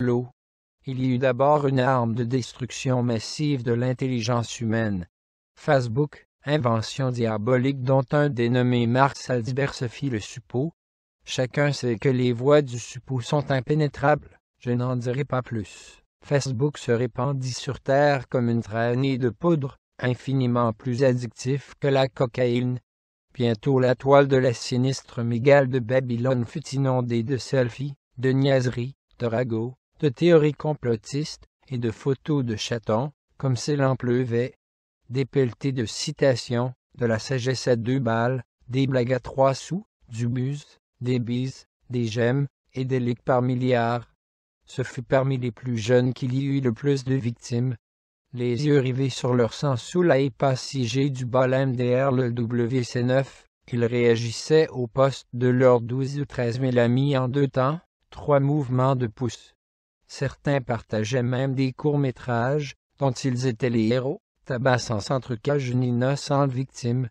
l'eau. Il y eut d'abord une arme de destruction massive de l'intelligence humaine. Facebook, invention diabolique dont un dénommé Mark Salzberg se fit le suppôt. Chacun sait que les voies du suppôt sont impénétrables, je n'en dirai pas plus. Facebook se répandit sur Terre comme une traînée de poudre, infiniment plus addictif que la cocaïne. Bientôt la toile de la sinistre mégale de Babylone fut inondée de selfies, de niaiseries, de ragots, de théories complotistes et de photos de chatons, comme s'il en pleuvait. Des pelletées de citations, de la sagesse à 2 balles, des blagues à 3 sous, du buzz, des bises, des j'aime et des likes par milliards. Ce fut parmi les plus jeunes qu'il y eut le plus de victimes. Les yeux rivés sur leur sang sous la épacigée du bol MDR le WC9, ils réagissaient au poste de leurs 12 ou 13 000 amis en 2 temps, 3 mouvements de pouce. Certains partageaient même des courts-métrages, dont ils étaient les héros, tabassant sans trucage une innocente victime.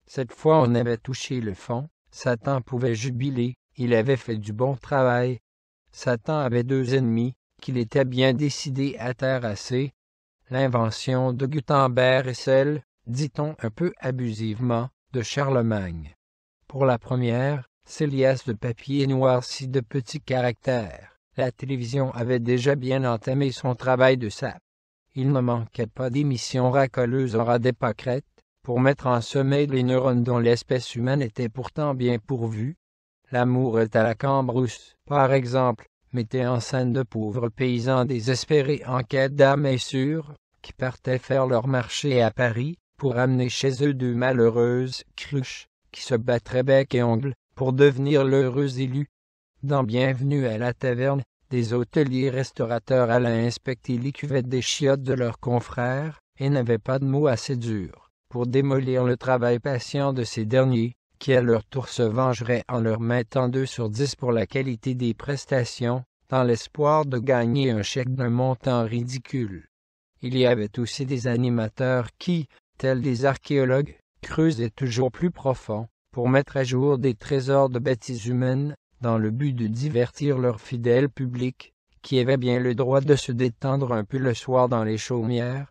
Cette fois on avait touché le fond, Satan pouvait jubiler, il avait fait du bon travail. Satan avait 2 ennemis, qu'il était bien décidé à terrasser. L'invention de Gutenberg et celle, dit-on un peu abusivement, de Charlemagne. Pour la première, ces liasses de papier noirci de petits caractères, la télévision avait déjà bien entamé son travail de sape. Il ne manquait pas d'émissions racoleuses en radais pâquerettes, pour mettre en sommeil les neurones dont l'espèce humaine était pourtant bien pourvue. L'amour est à la cambrousse, par exemple, mettait en scène de pauvres paysans désespérés en quête d'âme et sûre, qui partaient faire leur marché à Paris, pour amener chez eux 2 malheureuses cruches, qui se battraient bec et ongle, pour devenir l'heureux élu. Dans Bienvenue à la taverne, des hôteliers restaurateurs allaient inspecter les cuvettes des chiottes de leurs confrères, et n'avaient pas de mots assez durs, pour démolir le travail patient de ces derniers, qui à leur tour se vengeraient en leur mettant 2 sur 10 pour la qualité des prestations, dans l'espoir de gagner un chèque d'un montant ridicule. Il y avait aussi des animateurs qui, tels des archéologues, creusaient toujours plus profond, pour mettre à jour des trésors de bêtises humaines, dans le but de divertir leur fidèle public, qui avait bien le droit de se détendre un peu le soir dans les chaumières.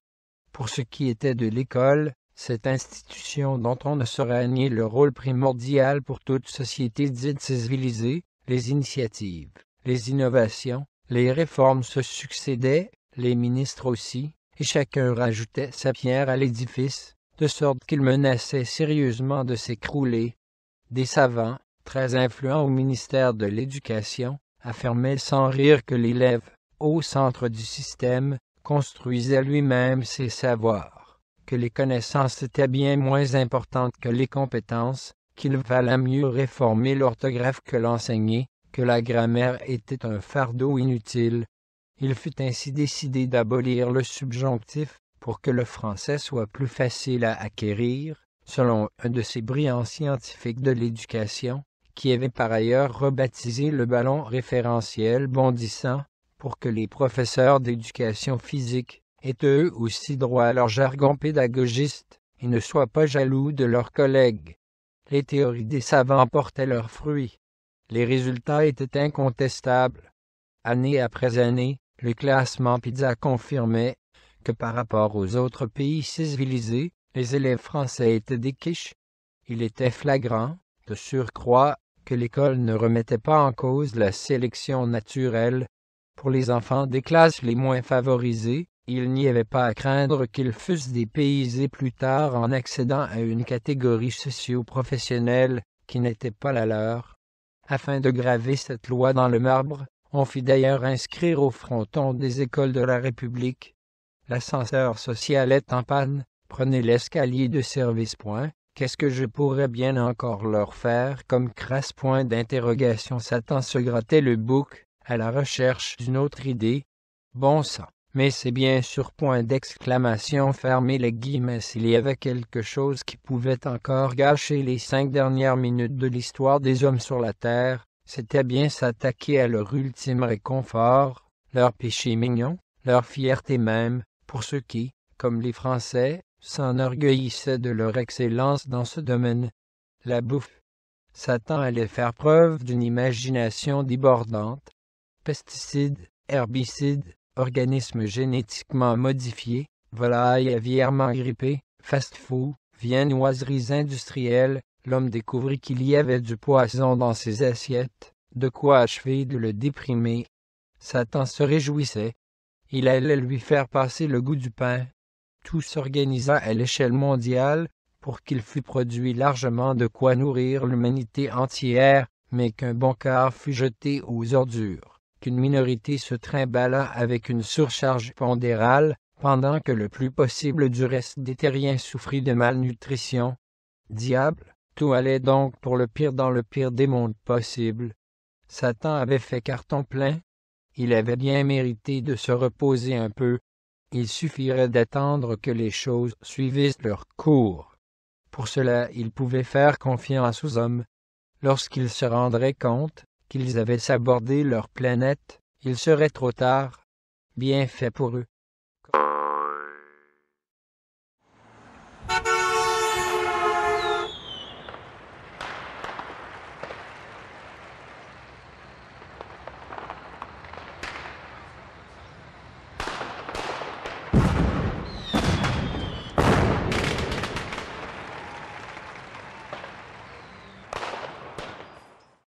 Pour ce qui était de l'école, cette institution dont on ne saurait nier le rôle primordial pour toute société dite civilisée, les initiatives, les innovations, les réformes se succédaient, les ministres aussi, et chacun rajoutait sa pierre à l'édifice, de sorte qu'il menaçait sérieusement de s'écrouler. Des savants, très influents au ministère de l'Éducation, affirmaient sans rire que l'élève, au centre du système, construisait lui-même ses savoirs, que les connaissances étaient bien moins importantes que les compétences, qu'il valait mieux réformer l'orthographe que l'enseigner, que la grammaire était un fardeau inutile. Il fut ainsi décidé d'abolir le subjonctif pour que le français soit plus facile à acquérir, selon un de ces brillants scientifiques de l'éducation, qui avait par ailleurs rebaptisé le ballon référentiel bondissant, pour que les professeurs d'éducation physique aient eux aussi droit à leur jargon pédagogiste, et ne soient pas jaloux de leurs collègues. Les théories des savants portaient leurs fruits. Les résultats étaient incontestables. Année après année, le classement PISA confirmait que par rapport aux autres pays civilisés, les élèves français étaient des quiches. Il était flagrant, de surcroît, que l'école ne remettait pas en cause la sélection naturelle. Pour les enfants des classes les moins favorisées, il n'y avait pas à craindre qu'ils fussent dépaysés plus tard en accédant à une catégorie socio-professionnelle qui n'était pas la leur. Afin de graver cette loi dans le marbre, on fit d'ailleurs inscrire au fronton des écoles de la République. L'ascenseur social est en panne, prenez l'escalier de service. Qu'est-ce que je pourrais bien encore leur faire comme crasse point d'interrogation. Satan se grattait le bouc, à la recherche d'une autre idée. Bon sang, mais c'est bien sur point d'exclamation fermez les guillemets s'il y avait quelque chose qui pouvait encore gâcher les 5 dernières minutes de l'histoire des hommes sur la terre, c'était bien s'attaquer à leur ultime réconfort, leur péché mignon, leur fierté même, pour ceux qui, comme les Français, s'enorgueillissaient de leur excellence dans ce domaine. La bouffe. Satan allait faire preuve d'une imagination débordante. Pesticides, herbicides, organismes génétiquement modifiés, volailles aviairement grippées, fast-food, viennoiseries industrielles, l'homme découvrit qu'il y avait du poison dans ses assiettes, de quoi achever de le déprimer. Satan se réjouissait. Il allait lui faire passer le goût du pain. Tout s'organisa à l'échelle mondiale pour qu'il fût produit largement de quoi nourrir l'humanité entière, mais qu'un bon quart fût jeté aux ordures, qu'une minorité se trimballât avec une surcharge pondérale, pendant que le plus possible du reste des terriens souffrit de malnutrition. Diable, tout allait donc pour le pire dans le pire des mondes possibles. Satan avait fait carton plein. Il avait bien mérité de se reposer un peu. Il suffirait d'attendre que les choses suivissent leur cours. Pour cela, il pouvait faire confiance aux hommes. Lorsqu'ils se rendraient compte qu'ils avaient sabordé leur planète, il serait trop tard. Bien fait pour eux.